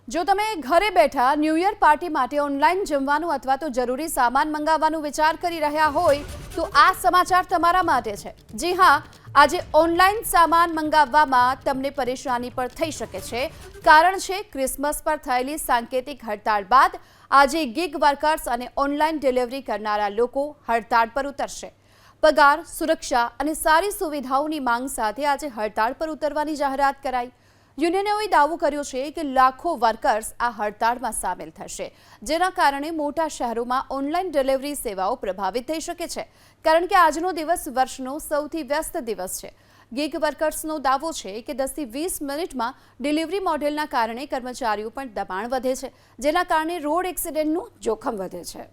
જો તમે ઘરે બેઠા ન્યૂ યર પાર્ટી માટે ઓનલાઈન જમવાનું અથવા તો જરૂરી સામાન મંગાવવાનો વિચાર કરી રહ્યા હોય તો આ સમાચાર તમારા માટે છે। જી હા, આજે ઓનલાઈન સામાન મંગાવવામાં તમને પરેશાની પણ થઈ શકે છે। કારણ છે ક્રિસમસ પર થયેલી સાંકેતિક હડતાળ બાદ આજે ગિગ વર્કર્સ અને ઓનલાઈન ડિલિવરી કરનારા લોકો હડતાળ પર ઉતરશે। પગાર, સુરક્ષા અને સારી સુવિધાઓની માંગ સાથે આજે હડતાળ પર ઉતરવાની જાહેરાત કરાઈ। યુનિયનોએ દાવો કર્યો છે કે લાખો વર્કર્સ આ હડતાળમાં સામેલ થશે, જેના કારણે મોટા શહેરોમાં ઓનલાઈન ડિલિવરી સેવાઓ પ્રભાવિત થઈ શકે છે। કારણ કે આજનો દિવસ વર્ષનો સૌથી વ્યસ્ત દિવસ છે। ગિગ વર્કર્સનો દાવો છે કે 10 થી 20 મિનિટમાં ડિલિવરી મોડેલના કારણે કર્મચારીઓ પર દબાણ વધે છે, જેના કારણે રોડ એક્સિડન્ટનું જોખમ વધે છે।